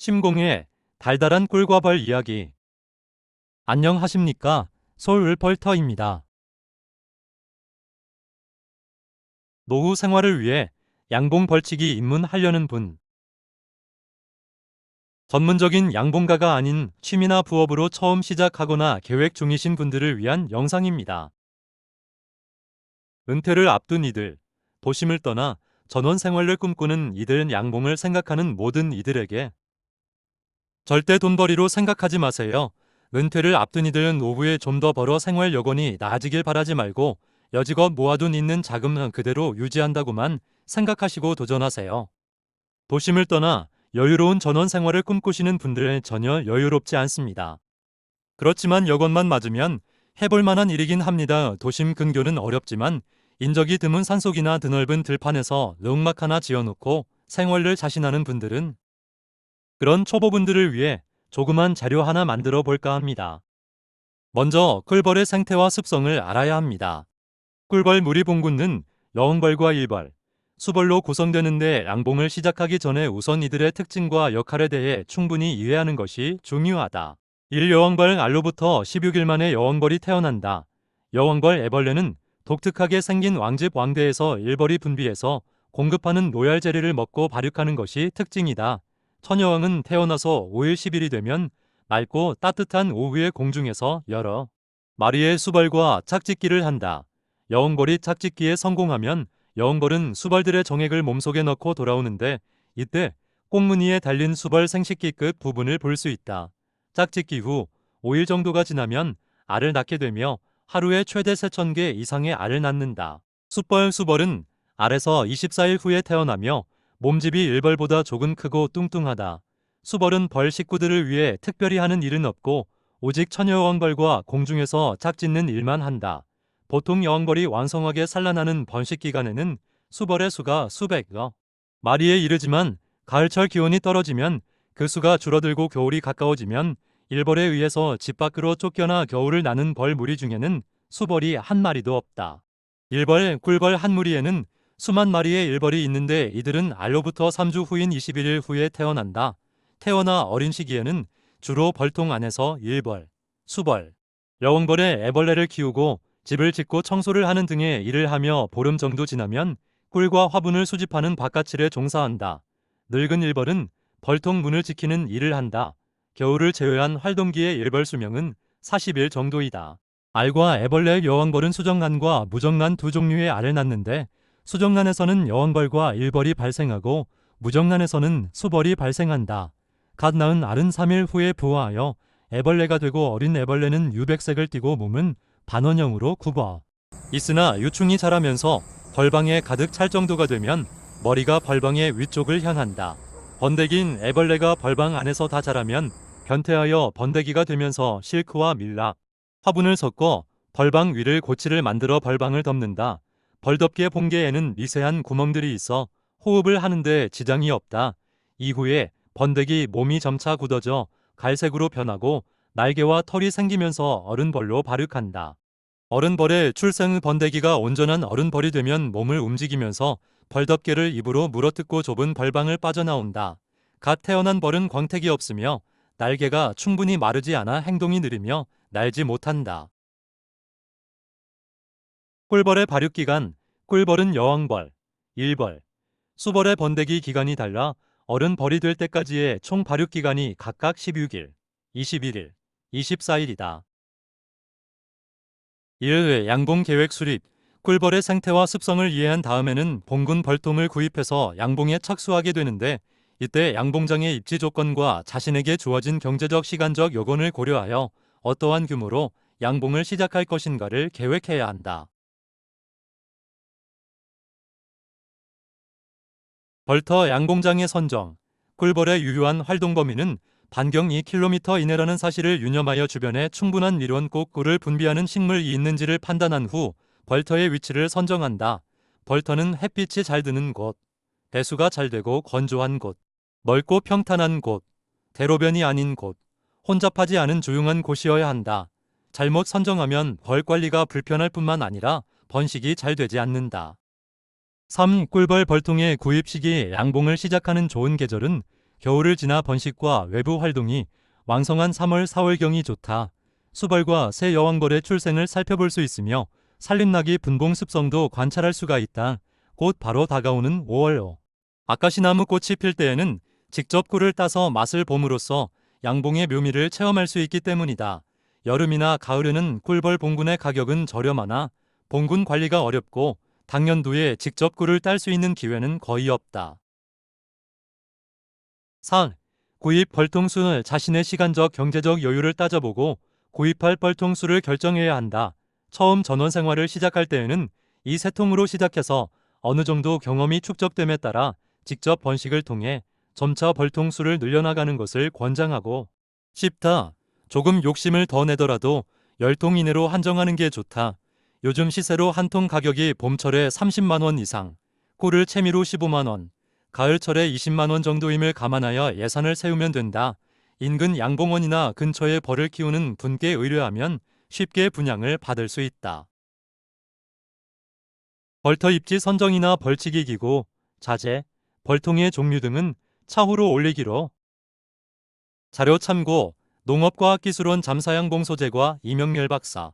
심공의 달달한 꿀과 벌 이야기. 안녕하십니까? 솔을벌터입니다. 노후 생활을 위해 양봉 벌치기 입문하려는 분. 전문적인 양봉가가 아닌 취미나 부업으로 처음 시작하거나 계획 중이신 분들을 위한 영상입니다. 은퇴를 앞둔 이들, 도심을 떠나 전원 생활을 꿈꾸는 이들, 양봉을 생각하는 모든 이들에게 절대 돈벌이로 생각하지 마세요. 은퇴를 앞둔 이들은 노후에 좀 더 벌어 생활 여건이 나아지길 바라지 말고 여지껏 모아둔 있는 자금은 그대로 유지한다고만 생각하시고 도전하세요. 도심을 떠나 여유로운 전원 생활을 꿈꾸시는 분들은 전혀 여유롭지 않습니다. 그렇지만 여건만 맞으면 해볼 만한 일이긴 합니다. 도심 근교는 어렵지만 인적이 드문 산속이나 드넓은 들판에서 릉막 하나 지어놓고 생활을 자신하는 분들은 그런 초보분들을 위해 조그만 자료 하나 만들어 볼까 합니다. 먼저 꿀벌의 생태와 습성을 알아야 합니다. 꿀벌 무리 봉군은 여왕벌과 일벌, 수벌로 구성되는데 양봉을 시작하기 전에 우선 이들의 특징과 역할에 대해 충분히 이해하는 것이 중요하다. 1여왕벌 알로부터 16일 만에 여왕벌이 태어난다. 여왕벌 애벌레는 독특하게 생긴 왕집 왕대에서 일벌이 분비해서 공급하는 노얄 재리를 먹고 발육하는 것이 특징이다. 처녀왕은 태어나서 5일 10일이 되면 맑고 따뜻한 오후에 공중에서 여러 마리의 수벌과 짝짓기를 한다. 여왕벌이 짝짓기에 성공하면 여왕벌은 수벌들의 정액을 몸속에 넣고 돌아오는데 이때 꽁무니에 달린 수벌 생식기급 부분을 볼 수 있다. 짝짓기 후 5일 정도가 지나면 알을 낳게 되며 하루에 최대 3,000개 이상의 알을 낳는다. 수벌은 알에서 24일 후에 태어나며 몸집이 일벌보다 조금 크고 뚱뚱하다. 수벌은 벌 식구들을 위해 특별히 하는 일은 없고 오직 처녀여왕벌과 공중에서 짝짓는 일만 한다. 보통 여왕벌이 왕성하게 산란하는 번식 기간에는 수벌의 수가 수백여 마리에 이르지만 가을철 기온이 떨어지면 그 수가 줄어들고 겨울이 가까워지면 일벌에 의해서 집 밖으로 쫓겨나 겨울을 나는 벌 무리 중에는 수벌이 한 마리도 없다. 일벌, 꿀벌 한 무리에는 수만 마리의 일벌이 있는데 이들은 알로부터 3주 후인 21일 후에 태어난다. 태어나 어린 시기에는 주로 벌통 안에서 일벌, 수벌, 여왕벌의 애벌레를 키우고 집을 짓고 청소를 하는 등의 일을 하며 보름 정도 지나면 꿀과 화분을 수집하는 바깥일에 종사한다. 늙은 일벌은 벌통 문을 지키는 일을 한다. 겨울을 제외한 활동기의 일벌 수명은 40일 정도이다. 알과 애벌레 여왕벌은 수정란과 무정란 두 종류의 알을 낳는데 수정란에서는 여왕벌과 일벌이 발생하고 무정란에서는 수벌이 발생한다. 갓 낳은 알은 3일 후에 부화하여 애벌레가 되고 어린 애벌레는 유백색을 띠고 몸은 반원형으로 굽어 있으나 유충이 자라면서 벌방에 가득 찰 정도가 되면 머리가 벌방의 위쪽을 향한다. 번데기인 애벌레가 벌방 안에서 다 자라면 변태하여 번데기가 되면서 실크와 밀랍, 화분을 섞어 벌방 위를 고치를 만들어 벌방을 덮는다. 벌덮개 봉개에는 미세한 구멍들이 있어 호흡을 하는데 지장이 없다. 이후에 번데기 몸이 점차 굳어져 갈색으로 변하고 날개와 털이 생기면서 어른벌로 발육한다. 어른벌의 출생 후 번데기가 온전한 어른벌이 되면 몸을 움직이면서 벌덮개를 입으로 물어뜯고 좁은 벌방을 빠져나온다. 갓 태어난 벌은 광택이 없으며 날개가 충분히 마르지 않아 행동이 느리며 날지 못한다. 꿀벌의 발육기간, 꿀벌은 여왕벌, 일벌, 수벌의 번데기 기간이 달라 어른벌이 될 때까지의 총 발육기간이 각각 16일, 21일, 24일이다. 이를 양봉 계획 수립, 꿀벌의 생태와 습성을 이해한 다음에는 봉군 벌통을 구입해서 양봉에 착수하게 되는데 이때 양봉장의 입지 조건과 자신에게 주어진 경제적 시간적 여건을 고려하여 어떠한 규모로 양봉을 시작할 것인가를 계획해야 한다. 벌터 양봉장의 선정, 꿀벌의 유효한 활동 범위는 반경 2km 이내라는 사실을 유념하여 주변에 충분한 밀원 꼭 꿀을 분비하는 식물이 있는지를 판단한 후 벌터의 위치를 선정한다. 벌터는 햇빛이 잘 드는 곳, 배수가 잘 되고 건조한 곳, 넓고 평탄한 곳, 대로변이 아닌 곳, 혼잡하지 않은 조용한 곳이어야 한다. 잘못 선정하면 벌 관리가 불편할 뿐만 아니라 번식이 잘 되지 않는다. 3. 꿀벌 벌통의 구입 시기, 양봉을 시작하는 좋은 계절은 겨울을 지나 번식과 외부 활동이 왕성한 3월, 4월경이 좋다. 수벌과 새 여왕벌의 출생을 살펴볼 수 있으며 살림나기 분봉 습성도 관찰할 수가 있다. 곧 바로 다가오는 5월로 아카시나무 꽃이 필 때에는 직접 꿀을 따서 맛을 봄으로써 양봉의 묘미를 체험할 수 있기 때문이다. 여름이나 가을에는 꿀벌 봉군의 가격은 저렴하나 봉군 관리가 어렵고 당년도에 직접 꿀을 딸 수 있는 기회는 거의 없다. 4. 구입 벌통수는 자신의 시간적 경제적 여유를 따져보고 구입할 벌통수를 결정해야 한다. 처음 전원 생활을 시작할 때에는 이 세 통으로 시작해서 어느 정도 경험이 축적됨에 따라 직접 번식을 통해 점차 벌통수를 늘려나가는 것을 권장하고 싶다. 조금 욕심을 더 내더라도 10통 이내로 한정하는 게 좋다. 요즘 시세로 한 통 가격이 봄철에 30만 원 이상, 꿀을 채미로 15만 원, 가을철에 20만 원 정도임을 감안하여 예산을 세우면 된다. 인근 양봉원이나 근처에 벌을 키우는 분께 의뢰하면 쉽게 분양을 받을 수 있다. 벌터 입지 선정이나 벌치기 기구, 자재, 벌통의 종류 등은 차후로 올리기로. 자료 참고 농업과학기술원 잠사양봉 소재과 이명렬 박사